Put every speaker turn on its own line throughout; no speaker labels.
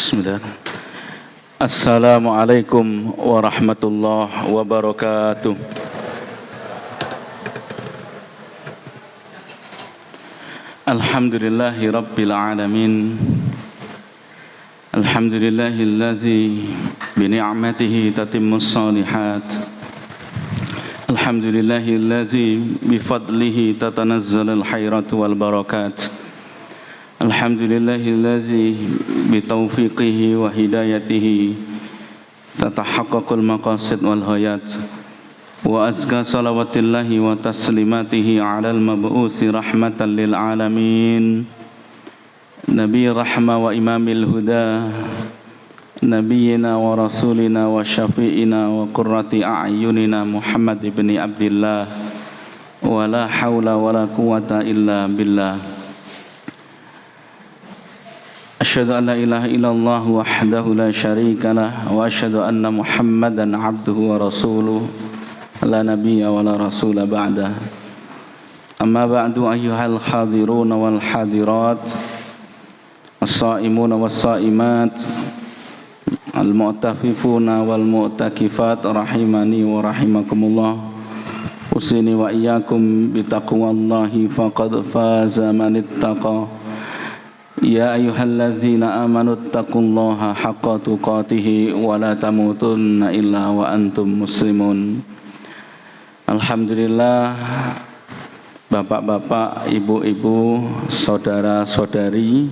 Bismillah. Assalamualaikum warahmatullahi wabarakatuh. Alhamdulillahi rabbil alamin. Alhamdulillahillazi bini'matihi tatimmus shalihat. Alhamdulillahillazi bifadlihi tatanazzalul khairatu wal barakat. Alhamdulillahillazi bitaufiqihi wa hidayatihi tatahaqqaqul maqasid wal hayat. Wa azka salawatillahi wa taslimatihi alal mab'usi rahmatan lil alamin. Nabi rahma wa imamil huda, nabiyina wa rasulina wa syafi'ina wa qurrati a'yunina Muhammad ibn Abdillah. Wa la hawla wa la quwata illa billah. Asyhadu an la ilaha illallah wahdahu la syarika lah wa asyhadu anna Muhammadan abduhu wa rasuluh la nabiyya wa la rasula ba'dah. Amma ba'du ayyuhal hadirun wal hadirat, as-saimun was-saimat, al-mu'tafifuna wal mu'takifat rahimani wa rahimakumullah. Usini wa iyyakum bitaqwallahi faqad faza man ittaqa. Ya ayyuhallazina amanu taqullaha haqqa tuqatih wa la tamutunna illa wa antum muslimun. Alhamdulillah, bapak-bapak, ibu-ibu, saudara-saudari,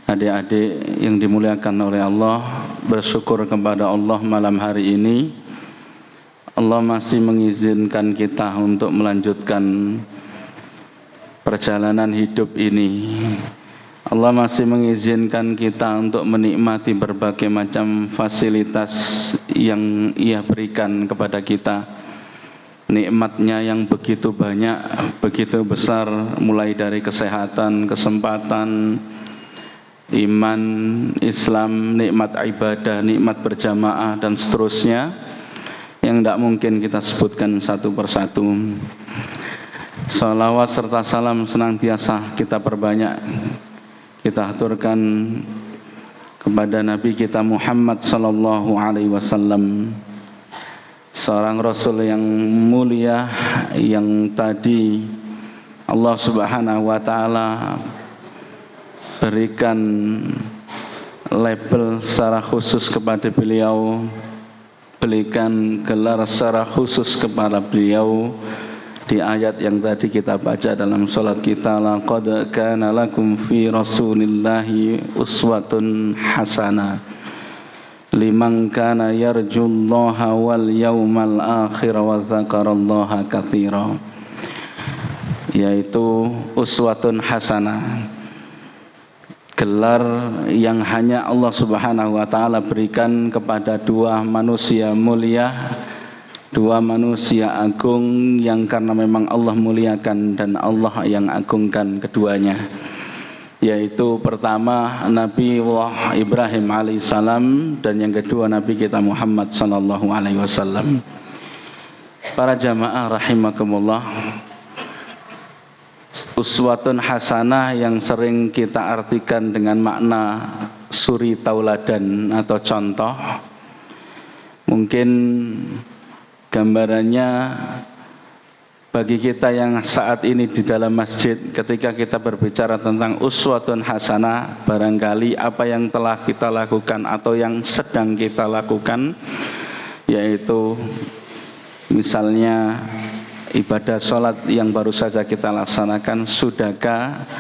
adik-adik yang dimuliakan oleh Allah, bersyukur kepada Allah malam hari ini Allah masih mengizinkan kita untuk melanjutkan perjalanan hidup ini. Allah masih mengizinkan kita untuk menikmati berbagai macam fasilitas yang Ia berikan kepada kita. Nikmatnya yang begitu banyak, begitu besar, mulai dari kesehatan, kesempatan, iman, Islam, nikmat ibadah, nikmat berjamaah, dan seterusnya, yang tidak mungkin kita sebutkan satu persatu. Salawat serta salam senantiasa kita perbanyak, kita aturkan kepada Nabi kita Muhammad sallallahu alaihi wasallam, seorang Rasul yang mulia, yang tadi Allah Subhanahu wa taala berikan label secara khusus kepada beliau, berikan gelar secara khusus kepada beliau di ayat yang tadi kita baca dalam salat kita. Laqad kana lakum fi rasulillahi uswatun hasanah liman kana yarjullaha wal yawmal akhir wa dzakarallaha katsira, yaitu uswatun hasanah, gelar yang hanya Allah Subhanahu wa taala berikan kepada dua manusia mulia, dua manusia agung yang karena memang Allah muliakan dan Allah yang agungkan keduanya, yaitu pertama Nabi Allah Ibrahim alaihissalam dan yang kedua Nabi kita Muhammad sallallahu alaihi wasallam. Para jamaah rahimakumullah, uswatun hasanah yang sering kita artikan dengan makna suri tauladan atau contoh, mungkin gambarannya bagi kita yang saat ini di dalam masjid, ketika kita berbicara tentang uswatun hasanah, barangkali apa yang telah kita lakukan atau yang sedang kita lakukan, yaitu misalnya ibadah sholat yang baru saja kita laksanakan, sudahkah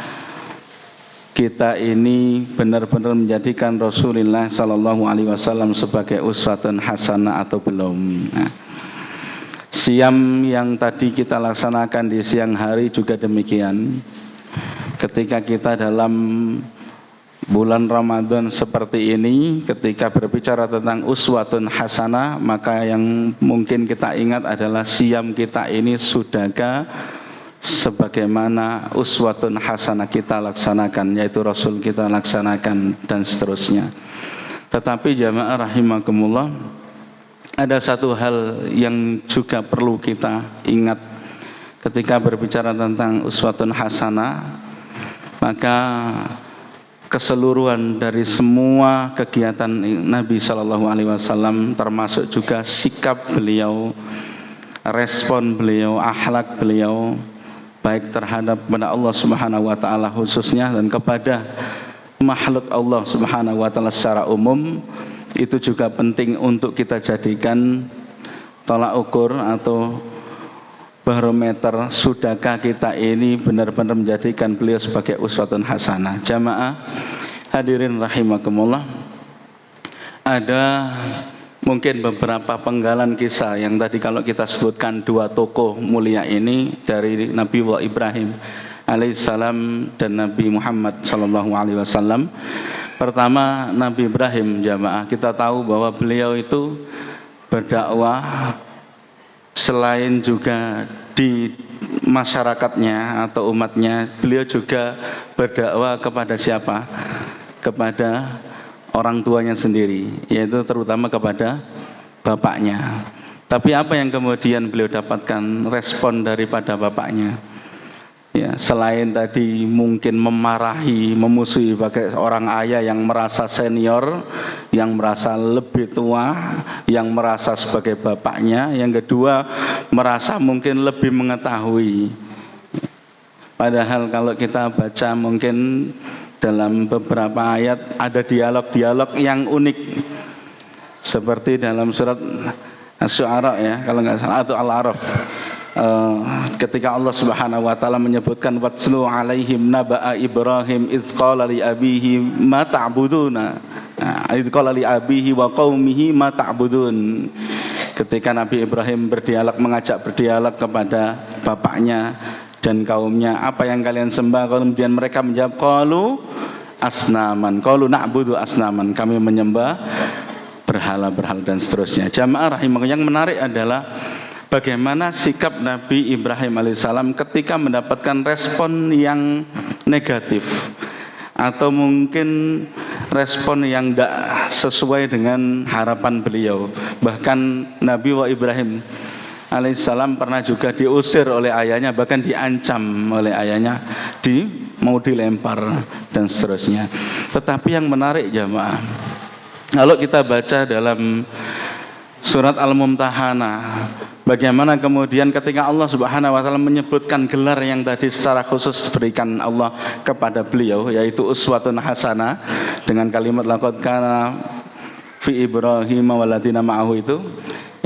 kita ini benar-benar menjadikan Rasulullah sallallahu alaihi wasallam sebagai uswatun hasanah atau belum? Siam yang tadi kita laksanakan di siang hari juga demikian. Ketika kita dalam bulan Ramadan seperti ini, ketika berbicara tentang uswatun hasanah, maka yang mungkin kita ingat adalah siam kita ini sudahkah sebagaimana uswatun hasanah kita laksanakan, yaitu Rasul kita laksanakan, dan seterusnya. Tetapi jamaah rahimakumullah, ada satu hal yang juga perlu kita ingat ketika berbicara tentang uswatun hasanah, maka keseluruhan dari semua kegiatan Nabi Shallallahu Alaihi Wasallam, termasuk juga sikap beliau, respon beliau, akhlak beliau, baik terhadap kepada Allah Subhanahu Wa Taala khususnya dan kepada makhluk Allah Subhanahu Wa Taala secara umum, itu juga penting untuk kita jadikan tolak ukur atau barometer, sudahkah kita ini benar-benar menjadikan beliau sebagai uswatun hasanah. Jamaah hadirin rahimakumullah, ada mungkin beberapa penggalan kisah yang tadi kalau kita sebutkan dua tokoh mulia ini dari Nabi Ibrahim alaihissalam dan Nabi Muhammad sallallahu alaihi wasallam. Pertama, Nabi Ibrahim, jamaah, kita tahu bahwa beliau itu berdakwah selain juga di masyarakatnya atau umatnya, beliau juga berdakwah kepada siapa? Kepada orang tuanya sendiri, yaitu terutama kepada bapaknya. Tapi apa yang kemudian beliau dapatkan respon daripada bapaknya? Ya, selain tadi mungkin memarahi, memusuhi sebagai seorang ayah yang merasa senior, yang merasa lebih tua, yang merasa sebagai bapaknya, yang kedua merasa mungkin lebih mengetahui. Padahal kalau kita baca mungkin dalam beberapa ayat ada dialog-dialog yang unik, seperti dalam surat Asy-Syu'ara ya, kalau nggak salah, atau Al-A'raf. Ketika Allah Subhanahu wa taala menyebutkan watslu alaihim naba'a Ibrahim idz qala li abihi ma ta'buduna, idz qala li abihi wa qaumihi ma ta'budun. Ketika Nabi Ibrahim mengajak berdialog kepada bapaknya dan kaumnya, apa yang kalian sembah? Kemudian mereka menjawab qalu asnaman, qalu na'budu asnaman, kami menyembah berhala-berhala dan seterusnya. Jamaah rahimakumullah, yang menarik adalah bagaimana sikap Nabi Ibrahim alaihissalam ketika mendapatkan respon yang negatif atau mungkin respon yang tidak sesuai dengan harapan beliau. Bahkan Nabi Ibrahim alaihissalam pernah juga diusir oleh ayahnya, bahkan diancam oleh ayahnya, mau dilempar dan seterusnya. Tetapi yang menarik jamaah, kalau kita baca dalam surat Al-Mumtahanah, bagaimana kemudian ketika Allah Subhanahu wa taala menyebutkan gelar yang tadi secara khusus berikan Allah kepada beliau, yaitu uswatun hasanah dengan kalimat laqad kana fi Ibrahim waladina ma'ahu, itu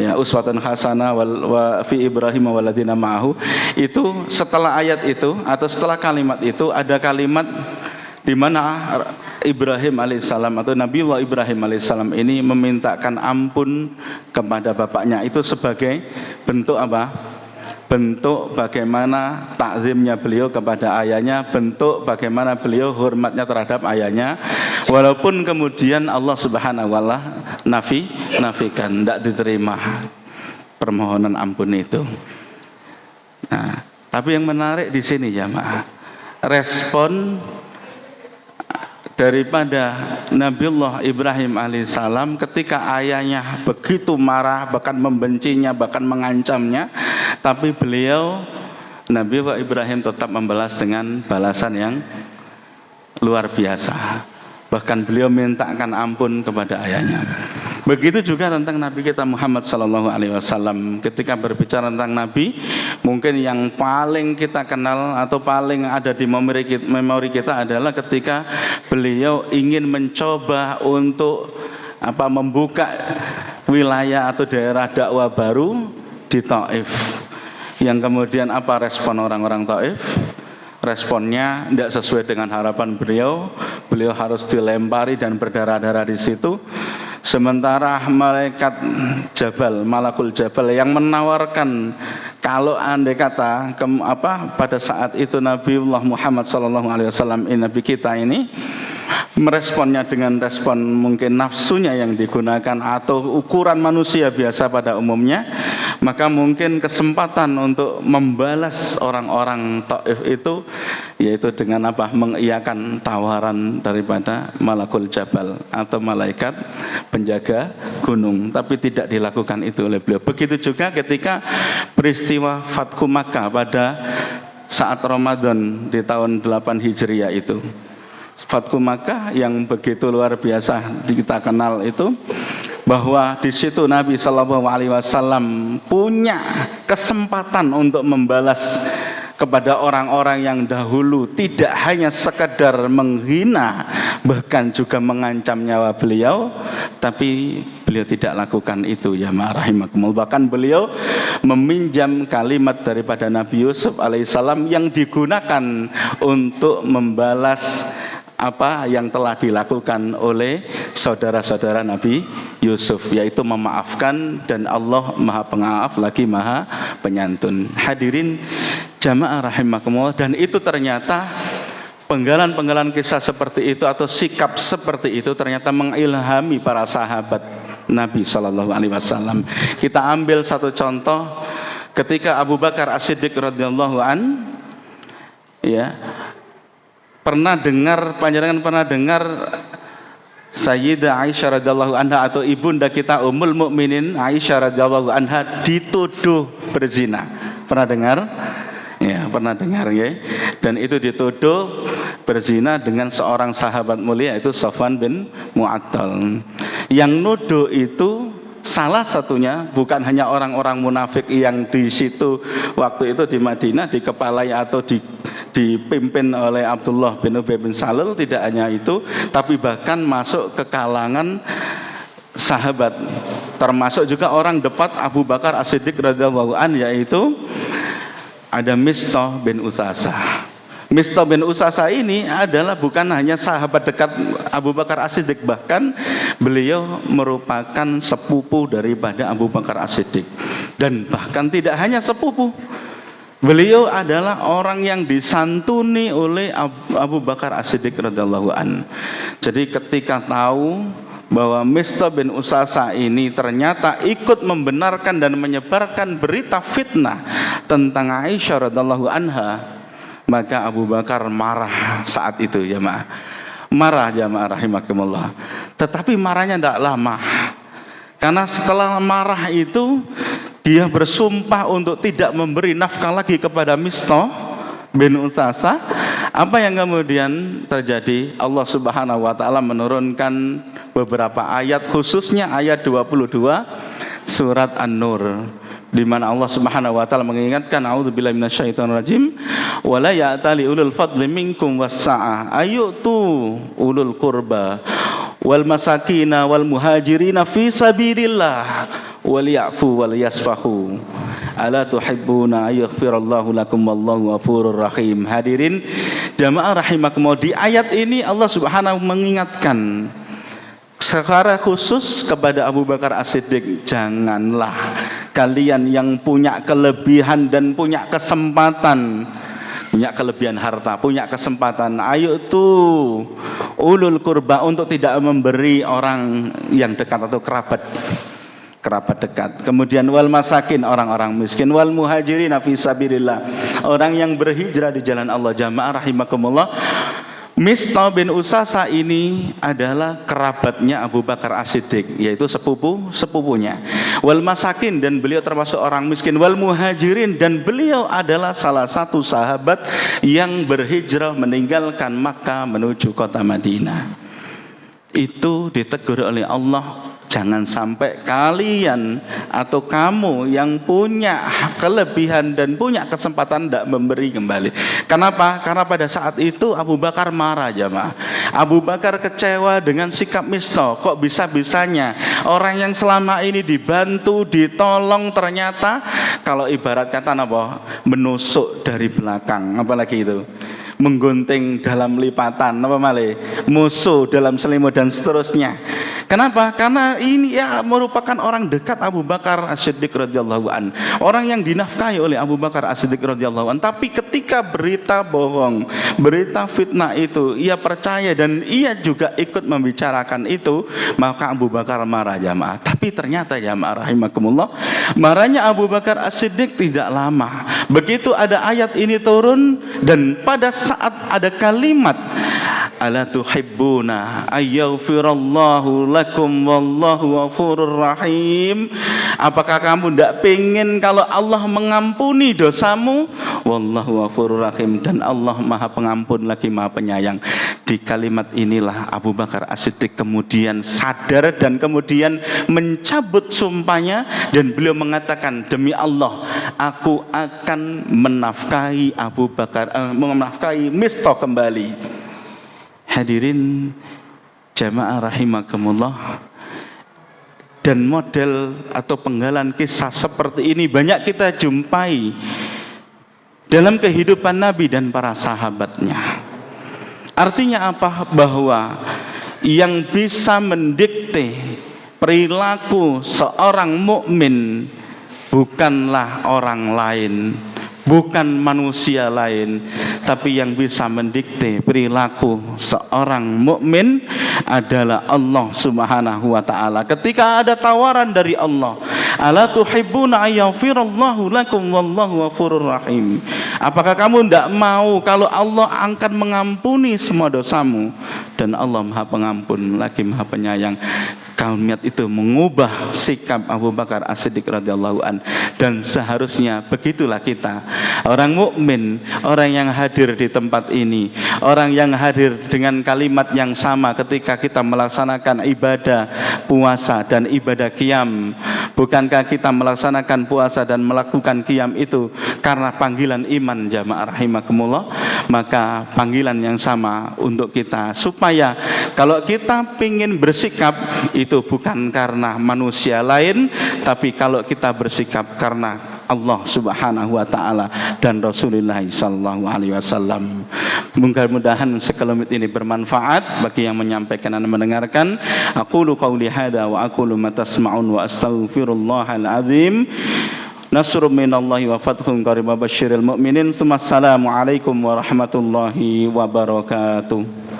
ya, uswatun hasanah wa fi Ibrahim waladina ma'ahu, itu setelah ayat itu atau setelah kalimat itu ada kalimat di mana Ibrahim alaihissalam atau Nabi Ibrahim alaihissalam ini memintakan ampun kepada bapaknya. Itu sebagai bentuk apa? Bentuk bagaimana takzimnya beliau kepada ayahnya, bentuk bagaimana beliau hormatnya terhadap ayahnya, walaupun kemudian Allah Subhanahu wa taala nafikan, tidak diterima permohonan ampun itu. Nah, tapi yang menarik di sini jamaah, respon daripada Nabiullah Ibrahim alaihissalam ketika ayahnya begitu marah, bahkan membencinya, bahkan mengancamnya, tapi beliau Nabi Ibrahim tetap membalas dengan balasan yang luar biasa. Bahkan beliau mintakan ampun kepada ayahnya. Begitu juga tentang Nabi kita Muhammad sallallahu alaihi wasallam. Ketika berbicara tentang Nabi, mungkin yang paling kita kenal atau paling ada di memori kita adalah ketika beliau ingin mencoba untuk membuka wilayah atau daerah dakwah baru di Taif. Yang kemudian apa respon orang-orang Taif? Responnya tidak sesuai dengan harapan beliau. Beliau harus dilempari dan berdarah-darah di situ. Sementara malaikat Jabal, Malakul Jabal yang menawarkan kalau andai kata pada saat itu Nabiullah Muhammad SAW ini, Nabi kita ini, meresponnya dengan respon mungkin nafsunya yang digunakan atau ukuran manusia biasa pada umumnya, maka mungkin kesempatan untuk membalas orang-orang Taif itu yaitu dengan mengiyakan tawaran daripada Malakul Jabal atau malaikat penjaga gunung, tapi tidak dilakukan itu oleh beliau. Begitu juga ketika peristiwa Fathu Makkah pada saat Ramadan di tahun 8 Hijriah itu. Fathu Makkah yang begitu luar biasa kita kenal itu, bahwa di situ Nabi Shallallahu Alaihi Wasallam punya kesempatan untuk membalas kepada orang-orang yang dahulu, tidak hanya sekedar menghina, bahkan juga mengancam nyawa beliau, tapi beliau tidak lakukan itu, ya rahimakumullah. Bahkan beliau meminjam kalimat daripada Nabi Yusuf alaihissalam yang digunakan untuk membalas apa yang telah dilakukan oleh saudara-saudara Nabi Yusuf, yaitu memaafkan, dan Allah Maha Pengaaf lagi Maha Penyantun. Hadirin jamaah rahimakumullah, dan itu ternyata penggalan-penggalan kisah seperti itu atau sikap seperti itu ternyata mengilhami para sahabat Nabi Shallallahu Alaihi Wasallam. Kita ambil satu contoh ketika Abu Bakar As-Siddiq radhiyallahu an, ya, panjenengan pernah dengar Sayyidah Aisyah radhiyallahu anha atau ibunda kita Ummul Mukminin Aisyah radhiyallahu anha dituduh berzina. Pernah dengar? Ya, pernah dengar ya. Dan itu dituduh berzina dengan seorang sahabat mulia, yaitu Safwan bin Mu'attal. Yang nuduh itu salah satunya bukan hanya orang-orang munafik yang di situ waktu itu di Madinah dikepalai atau dipimpin oleh Abdullah bin Ubay bin Salul, tidak hanya itu, tapi bahkan masuk ke kalangan sahabat, termasuk juga orang dekat Abu Bakar As-Siddiq radhiyallahu an, yaitu ada Mistah bin Utsasah. Mistah bin Utsasah ini adalah bukan hanya sahabat dekat Abu Bakar As-Siddiq, bahkan beliau merupakan sepupu daripada Abu Bakar As-Siddiq. Dan bahkan tidak hanya sepupu, beliau adalah orang yang disantuni oleh Abu Bakar As-Siddiq radhiyallahu an. Jadi ketika tahu bahwa Mistah bin Utsasah ini ternyata ikut membenarkan dan menyebarkan berita fitnah tentang Aisyah radhiyallahu anha, maka Abu Bakar marah saat itu, jamaah. Marah, jamaah rahimakumullah. Tetapi marahnya tidak lama, karena setelah marah itu dia bersumpah untuk tidak memberi nafkah lagi kepada Mistah bin Utsasah. Apa yang kemudian terjadi? Allah Subhanahu wa taala menurunkan beberapa ayat, khususnya ayat 22 surat An-Nur, di mana Allah Subhanahu wa taala mengingatkan, a'udzubillahi minasyaitonir rajim, wala ya'tali ulul fadli minkum was-sa'ah ayyutu ulul qurba wal masakina wal muhajirina fi sabilillah wal ya'fu wal yasfahu ala tuhibbuna ayaghfirallahu lakum wallahu ghafurur rahim. Hadirin jamaah rahimakumullah, di ayat ini Allah Subhanahu mengingatkan secara khusus kepada Abu Bakar As-Siddiq, janganlah kalian yang punya kelebihan dan punya kesempatan, punya kelebihan harta, punya kesempatan, ayo tuh ulul kurba, untuk tidak memberi orang yang dekat atau kerabat dekat. Kemudian wal masakin, orang-orang miskin, wal muhajirin fi sabilillah, orang yang berhijrah di jalan Allah. Jamaah rahimakumullah, Mistah bin Utsasah ini adalah kerabatnya Abu Bakar As-Siddiq, yaitu sepupunya. Wal masakin, dan beliau termasuk orang miskin. Wal muhajirin, dan beliau adalah salah satu sahabat yang berhijrah meninggalkan Makkah menuju kota Madinah. Itu ditegur oleh Allah, jangan sampai kalian atau kamu yang punya kelebihan dan punya kesempatan tidak memberi kembali. Kenapa? Karena pada saat itu Abu Bakar marah, jamaah. Abu Bakar kecewa dengan sikap Mistah. Kok bisa-bisanya orang yang selama ini dibantu, ditolong, ternyata kalau ibarat kata apa? Menusuk dari belakang, apalagi itu menggunting dalam lipatan, apa malih, musuh dalam selimut dan seterusnya. Kenapa? Karena ini ya merupakan orang dekat Abu Bakar As-Siddiq radhiyallahu an, orang yang dinafkahi oleh Abu Bakar As-Siddiq radhiyallahu an. Tapi ketika berita bohong, berita fitnah itu ia percaya dan ia juga ikut membicarakan itu, maka Abu Bakar marah, jamaah. Tapi ternyata jamaah rahimakumullah, marahnya Abu Bakar As-Siddiq tidak lama. Begitu ada ayat ini turun, dan pada saat ada kalimat ala tuhibbuna ayyaghfirallahu lakum wallahu ghafurur rahim. Apakah kamu tidak pengen kalau Allah mengampuni dosamu? Wallahu ghafurur rahim, dan Allah Maha Pengampun lagi Maha Penyayang. Di kalimat inilah Abu Bakar As-Siddiq kemudian sadar dan kemudian mencabut sumpahnya, dan beliau mengatakan, demi Allah aku akan menafkahi menafkahi Mistah kembali. Hadirin jamaah rahimakumullah, dan model atau penggalan kisah seperti ini banyak kita jumpai dalam kehidupan Nabi dan para sahabatnya. Artinya apa? Bahwa yang bisa mendikte perilaku seorang mukmin bukanlah orang lain, bukan manusia lain, tapi yang bisa mendikte perilaku seorang mukmin adalah Allah Subhanahu wa taala. Ketika ada tawaran dari Allah, ala tuhibbuna ayyaghfirallahu lakum wallahu ghafurur rahim. Apakah kamu tidak mau kalau Allah akan mengampuni semua dosamu, dan Allah Maha Pengampun lagi Maha Penyayang. Kalimat itu mengubah sikap Abu Bakar As-Siddiq radhiyallahu an, dan seharusnya begitulah kita, orang mukmin, orang yang hadir di tempat ini, orang yang hadir dengan kalimat yang sama ketika kita melaksanakan ibadah puasa dan ibadah qiyam. Bukankah kita melaksanakan puasa dan melakukan qiyam itu karena panggilan iman jamaah rahimakumullah? Maka panggilan yang sama untuk kita, supaya kalau kita ingin bersikap itu bukan karena manusia lain, tapi kalau kita bersikap karena Allah Subhanahu wa taala dan Rasulullah sallallahu alaihi wasallam. Mudah-mudahan sekelumit ini bermanfaat bagi yang menyampaikan dan mendengarkan. Aqulu qauli hadza wa aqulu ma tasma'un wa astaghfirullahal azim. Nasrun minallahi wa fathun qarib, basyiril mu'minin. Assalamu alaikum warahmatullahi wabarakatuh.